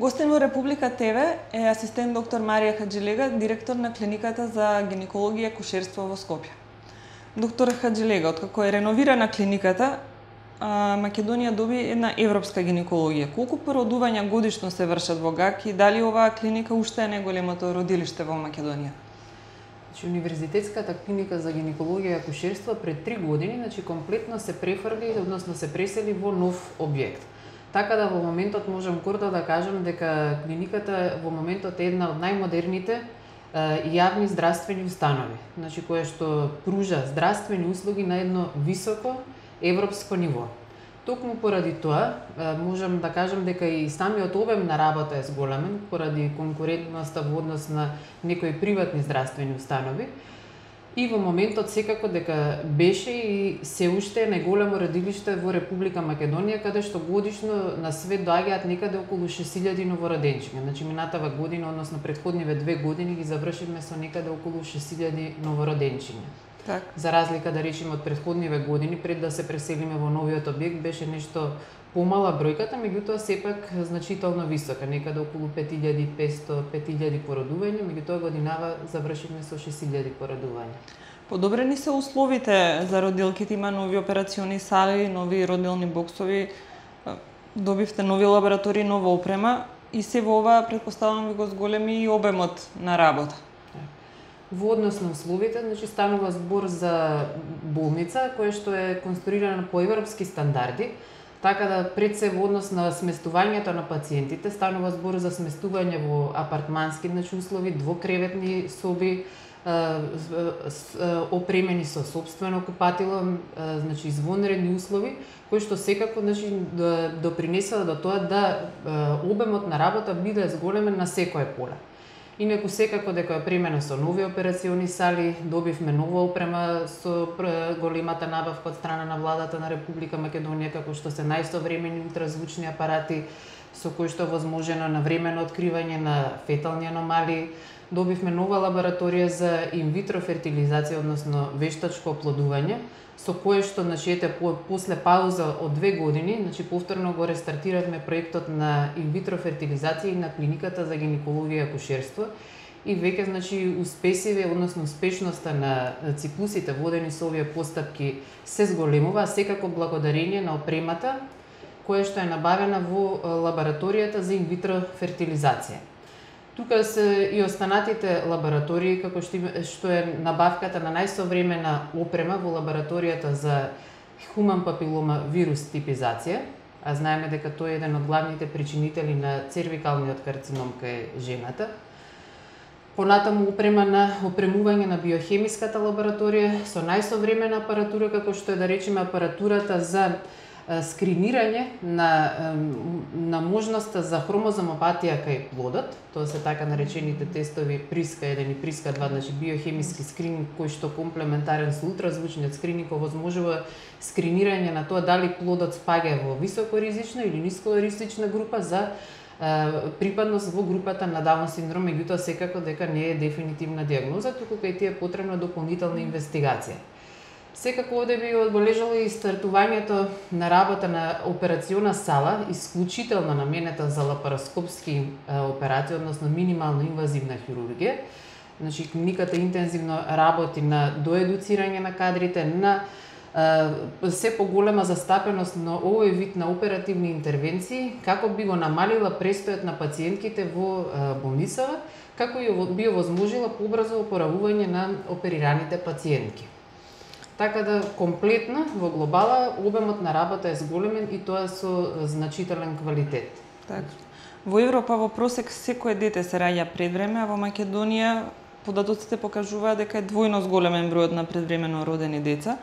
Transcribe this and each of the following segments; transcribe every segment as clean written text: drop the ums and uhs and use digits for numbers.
Гостин во Република ТВ е асистент доктор Марија Хаджилега, директор на клиниката за гинекологија и акушерство во Скопје. Доктор Хаджилега, откако е реновирана клиниката, Македонија доби една европска гинекологија. Колку породувања годишно се вршат во ГАК и дали оваа клиника уште е најголемото родилиште во Македонија? Универзитетската клиника за гинекологија и акушерство пред 3 години, комплетно се префрли, односно се пресели во нов објект. Така да во моментот можам гордо да кажам дека клиниката во моментот е една од најмодерните јавни здравствени установи, која што пружа здравствени услуги на едно високо европско ниво. Токму поради тоа, можам да кажам дека и самиот обем на работа е зголемен поради конкурентноста во однос на некои приватни здравствени установи. И во моментот секако дека беше и се уште е најголемо родилиште во Република Македонија, каде што годишно на свет доаѓаат некаде околу 6000 новороденчиња. Минатава година, односно претходниве 2 години ги завршивме со некаде околу 6000 новороденчиња. Так. За разлика да речеме од претходниве години, пред да се преселиме во новиот објект, беше нешто помала бројката, меѓутоа сепак значително висока, некаде околу 5500-5000 породувања, меѓутоа годинава завршивме со 6000 породувања. Подобрени се условите за родилките, има нови операциони сали, нови родилни боксови, добивте нови лаборатории, нова опрема и се во ова претпоставувам ви го зголеми и обемот на работа. Во однос на условите, станува збор за болница која што е конструирана по европски стандарди, така да пред се во однос на сместувањето на пациентите станува збор за сместување во апартмански услови, двокреветни соби, опремени со сопствено купатило, извонредни услови, кои што секако допринесува до тоа да обемот на работа биде зголемен на секое поле. Инаку секако дека е опремена со нови операциони сали, добивме нова опрема со големата набавка од страна на владата на Република Македонија, како што се најсовремени ултразвучни апарати, со кои што е возможено навремено откривање на фетални аномалии. Добивме нова лабораторија за инвитро фертилизација, односно вештачко оплодување, со кое што после пауза од 2 години, повторно го рестартиравме проектот на инвитро фертилизација и на клиниката за гинекологија и акушерство и веќе успесиве, односно успешноста на циклусите водени со овие постапки се зголемува, секако благодарение на опремата која што е набавена во лабораторијата за инвитро фертилизација. Тука се и останатите лаборатории, како што е набавката на најсовремена опрема во лабораторијата за хуман папилома вирус типизација, а знаеме дека тој е еден од главните причинители на цервикалниот карцином кај жената. Понатаму опрема на опремување на биохемиската лабораторија со најсовремена апаратура, како што е да речеме апаратурата за скринирање на можноста за хромозомопатија кај плодот, тоа се така наречените тестови Приска 1 и Приска 2, биохемиски скрининг кој што комплементарен со ултразвучниот скрининг овозможува скринирање на тоа дали плодот спаѓа во високоризична или нискоризична група за припадност во групата на Даун синдром, меѓутоа секако дека не е дефинитивна диагноза, туку кај тие е потребна дополнителна инвестигација. Секако овде би одбележала и стартувањето на работа на операциона сала, исклучително наменета за лапароскопски операции, односно минимално инвазивна хирургија. Клиниката интензивно работи на доедуцирање на кадрите, на се поголема застапеност на овој вид на оперативни интервенции, како би го намалила престојот на пациентките во болницава, како и би овозможила побрзо опоравување на оперираните пациентки. Така да комплетно во глобала обемот на работа е зголемен и тоа со значителен квалитет. Так. Во Европа во просек секое дете се раѓа пред време, а во Македонија податоците покажуваат дека е двојно зголемен бројот на предвремено родени деца.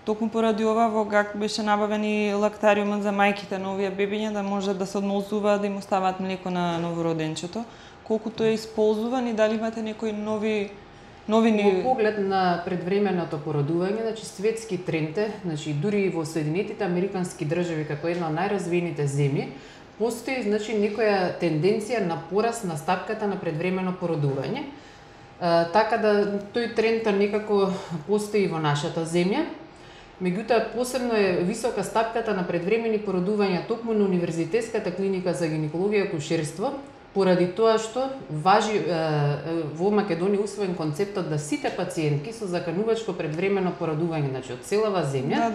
Токму поради ова во ГАК беше набавен и лактариумот за мајките на овие бебиња да може да се одмолзуваат да им оставаат млеко на новороденчето. Колку тој е исползуван и дали имате некои новини? Во поглед на предвременото породување, светски тренд е, дури и во Соединетите Американски држави како една од најразвиените земји, постои некоја тенденција на пораст на стапката на предвремено породување. Така да тој тренд некако постои во нашата земја. Меѓутоа, посебно е висока стапката на предвремени породувања токму на Универзитетската клиника за гинекологија и акушерство, поради тоа што важи во Македонија усвоен концептот да сите пациентки со заканувачко предвремено породување, значи од целава земја,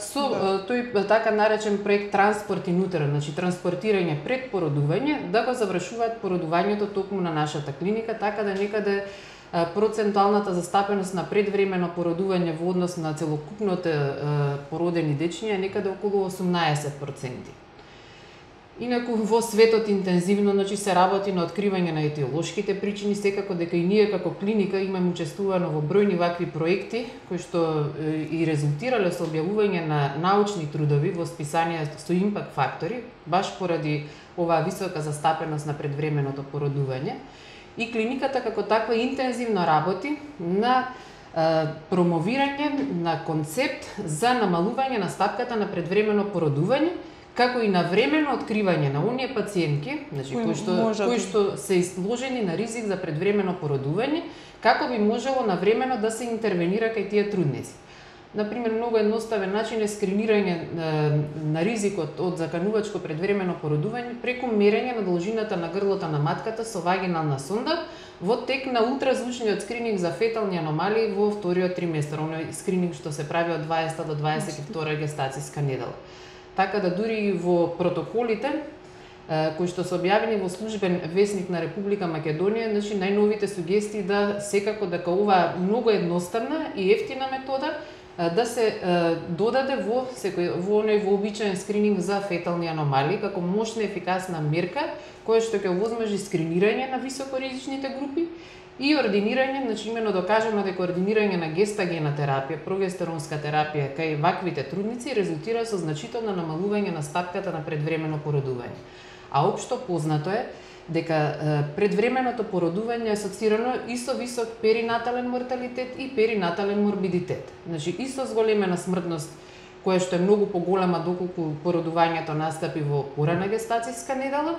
со тој така наречен проект транспорт ин утеро, значи транспортирање пред породување, да го завршуваат породувањето токму на нашата клиника, така да некаде процентуалната застапеност на предвремено породување во однос на целокупните породени дечиња е некаде околу 18%. Инаку во светот интензивно, значи, се работи на откривање на етиолошките причини, секако дека и ние како клиника имаме учествувано во бројни вакви проекти кои што и резултирале со објавување на научни трудови во списанија со импакт фактори, баш поради оваа висока застапеност на предвременото породување. И клиниката како таква интензивно работи на промовирање на концепт за намалување на стапката на предвремено породување, како и на времено откривање на оние пациентки, значи кои што се изложени на ризик за предвремено породување, како би можело навремено да се интервенира кај тие трудници. Например, многу едноставен начин е скринирање на ризикот од заканувачко предвремено породување преку мерење на должината на грлото на матката со вагинална сонда во тек на ултразвучниот скрининг за фетални аномалии во вториот триместар, оној скрининг што се прави од 20 до 22 гестацијска недела. Така да дури и во протоколите кои што се објавени во службен весник на Република Македонија, значи најновите сугестии да секако дека ова многу едноставна и ефтина метода да се додаде во оној вообичаен скрининг за фетални аномалии како мощна ефикасна мерка која што ќе овозможи скринирање на високоризичните групи и ординирање, значи имено докажано дека ординирање на гестагена терапија, прогестеронска терапија кај ваквите трудници резултира со значително намалување на стапката на предвремено породување. А општо познато е дека предвременото породување е асоцирано и со висок перинатален морталитет и перинатален морбидитет. Значи и со зголемена смртност која што е многу поголема доколку породувањето настапи во порана гестацијска недела,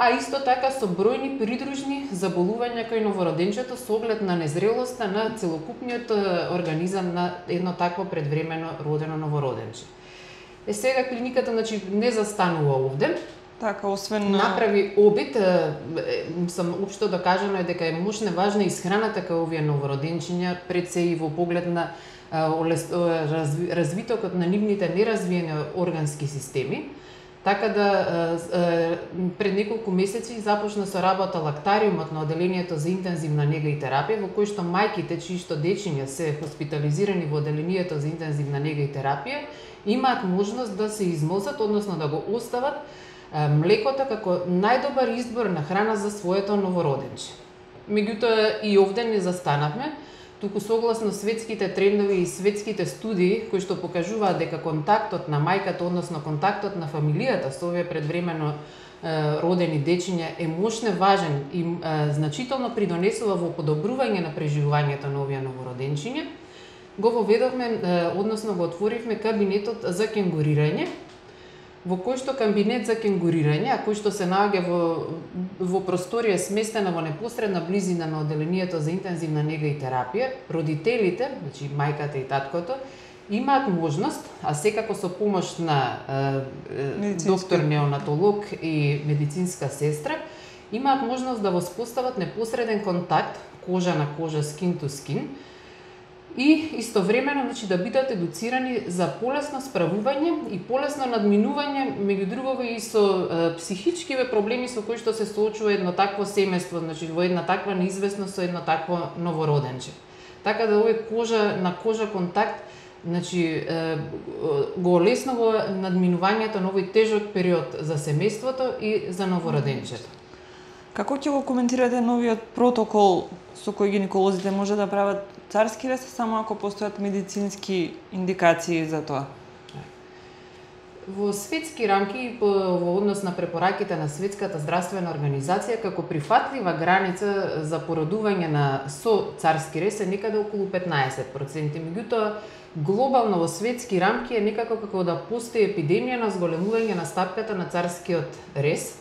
а исто така со бројни придружни заболувања кај новороденчето со оглед на незрелоста на целокупниот организам на едно такво предвремено родено новороденче. Сега клиниката, значи, не застанува овде. Така, освен направи обид, сам општо докажано е дека е мощна важна исхраната кај овие новороденчиња, пред се и во поглед на развитокот на нивните неразвиени органски системи. Така да пред неколку месеци започна со работа лактариумот на оделението за интензивна нега и терапија, во кој што мајките чии што дечиња се хоспитализирани во оделението за интензивна нега и терапија имаат можност да се измозат, односно да го остават млекото како најдобар избор на храна за своето новороденче. Меѓутоа и овде не застанавме, туку согласно светските трендови и светските студии кои што покажуваат дека контактот на мајката, односно контактот на фамилијата со овие предвремено родени дечиња е мощно важен и значително придонесува во подобрување на преживувањето на овие новороденчиња, го воведовме, односно го отворивме кабинетот за кенгурирање, во кој што кабинет за кенгурирање, а кој што се наоѓа во просторија сместена во непосредна близина на оделението за интензивна нега и терапија, родителите, значи мајката и таткото, имаат можност, а секако со помош на доктор неонатолог и медицинска сестра, имаат можност да воспостават непосреден контакт, кожа на кожа, skin to skin, и истовремено, значи, да бидат едуцирани за полесно справување и полесно надминување, меѓу другото и со психичкиве проблеми со кои што се соочува едно такво семејство, значи во една таква неизвестност со едно такво новороденче. Така да овој кожа на кожа контакт, значи, го олеснува надминувањето на овој тежок период за семејството и за новороденчето. Како ќе го коментирате новиот протокол со кој гинеколозите може да прават царски рез само ако постојат медицински индикации за тоа? Во светски рамки во однос на препораките на Светската здравствена организација како прифатлива граница за породување со царски рез е некаде околу 15%. Меѓутоа, глобално во светски рамки е некако како да постои епидемија на зголемување на стапката на царскиот рез,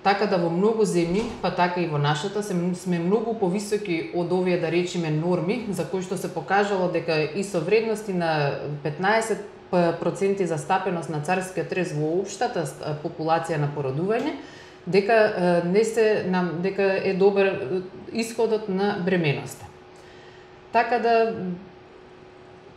Така да во многу земји, па така и во нашата, сме многу повисоки од овие, да речеме, норми, за кои што се покажало дека и со вредности на 15% застапеност на царскиот рез во општата популација на породување, дека е добар исходот на бременоста. Така да,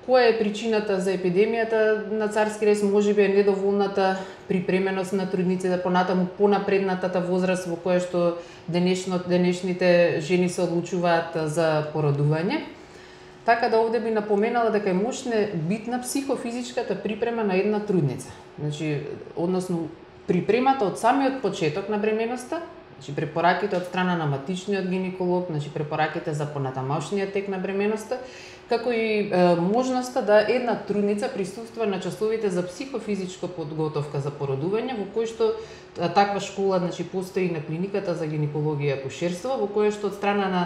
која е причината за епидемијата на царски рез? Можеби е недоволната припременост на трудниците, понатаму понапреднатата возраст во која што денешните жени се одлучуваат за породување. Така да овде би напоменала дека е мощна битна психофизичката припрема на една трудница. Значи, односно припремата од самиот почеток на бременоста, значи препораките од страна на матичниот гинеколог, значи препораките за понатамошниот тек на бременоста, како и можноста да една трудница присуства на часовите за психофизичка подготовка за породување, во кој што таква школа, значи, постои на клиниката за гинекологија и акушерство, во која што од страна на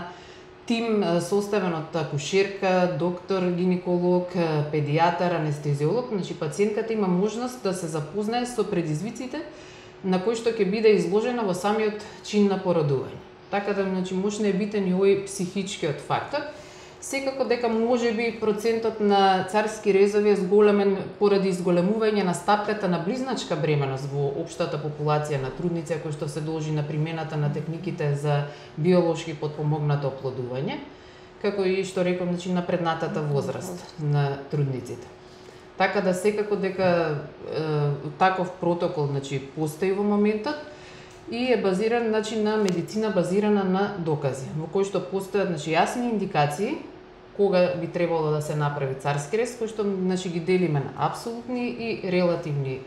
тим составен од акушерка, доктор, гинеколог, педијатар, анестезиолог, значи пациентката има можност да се запознае со предизвиците на кои што ќе биде изложена во самиот чин на породување. Така да, значи, мощно е битен и овој психичкиот фактор. Секако дека можеби процентот на царски резови е зголемен поради изголемување на стапката на близначка бременост во општата популација на трудници, кој што се должи на примената на техниките за биолошки подпомогнато оплодување, како и што реков, значи, на преднатата возраст на трудниците. Така да секако дека таков протокол, значи, постои во моментот и е базиран, значи, на медицина базирана на докази, во кој што постојат, значи, јасни индикации кога би требало да се направи царски рез, кој што, значи, ги делиме на апсолутни и релативни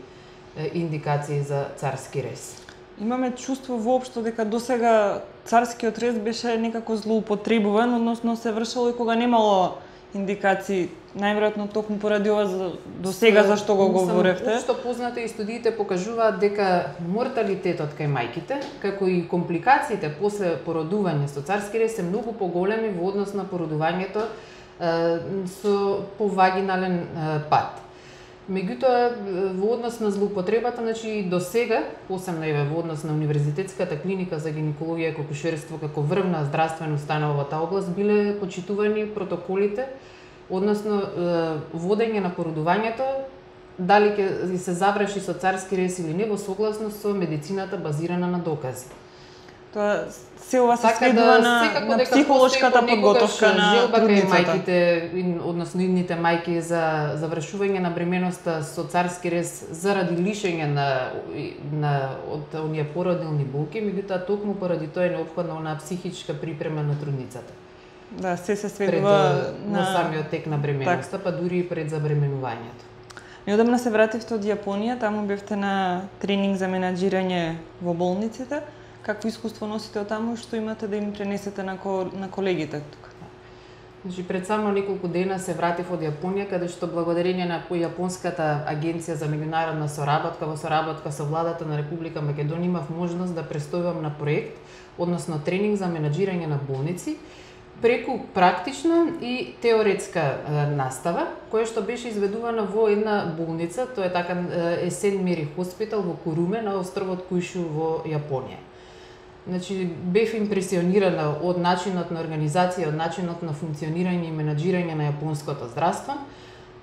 индикации за царски рез. Имаме чувство воопшто дека досега царскиот рез беше некако злоупотребуван, односно се вршело и кога немало индикации, најверојатно токму поради ова до сега зашто го говоревте. Општо познато и студиите покажуваат дека морталитетот кај мајките, како и компликациите после породување со царски рез се многу поголеми во однос на породувањето со повагинален пат. Меѓутоа, во однос на злоупотребата, значи до сега, посебно и во однос на Универзитетската клиника за гинекологија и акушерство како врвна здравствена установа во таа област, биле почитувани протоколите, односно водење на породувањето, дали ќе се заврши со царски рез или не, во согласност со медицината базирана на докази. Тоа се ова се следува на психолошката подготовка на трудницата. Мајките, односно идните мајки за завршување на бременоста со царски рез заради лишење од оние породилни болки, меѓутоа токму поради тоа е неопходна онаа психичка припрема на трудницата. Да, се сведува на самиот тек на бременоста, па дури и пред забременувањето. Неодамна се вративте од Јапонија, таму бевте на тренинг за менаџирање во болниците. Какво искуство носите од таму и што имате да им пренесете на колегите тука? Значи, пред само неколку дена се вратив од Јапонија, каде што благодарение на Јапонската агенција за меѓународна соработка во соработка со владата на Република Македонија имав можност да престојувам на проект, односно тренинг за менаџирање на болници, преку практична и теоретска настава, која што беше изведувана во една болница, тоа е така Сент Мери Хоспитал во Куруме на островот Куишу во Јапонија. Значи, бев импресионирана од начинот на организација, од начинот на функционирање и менаџирање на јапонското здравство.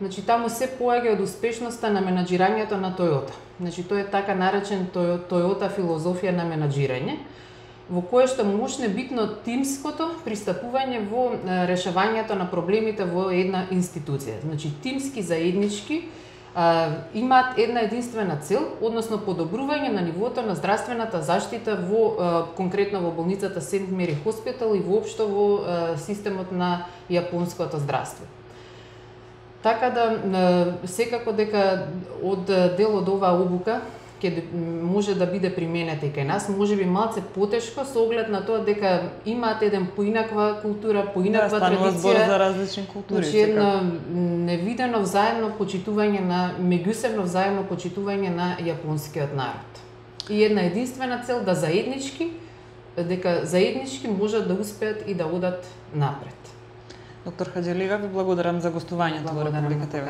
Значи, таму се поаѓа од успешноста на менаџирањето на Toyota. Значи, тоа е така наречен Toyota филозофија на менаџирање, во кое што мощно битно тимското пристапување во решавањето на проблемите во една институција. Значи, тимски, заеднички, имаат една единствена цел, односно подобрување на нивото на здравствената заштита конкретно во болницата Сент Мери Хоспитал и воопшто во системот на јапонското здравство. Така да, секако дека од дел од оваа обука ќе може да биде применета и кај нас, можеби малце потешко со оглед на тоа дека имаат еден поинаква култура, поинаква традиција. Да, станува збор за различни култури. Значи, едно невидено взаемно почитување меѓусебно взаемно почитување на јапонскиот народ. И една единствена цел да заеднички можат да успеат и да одат напред. Доктор Хаџилиева, ви благодарам за гостувањето во Република ТВ.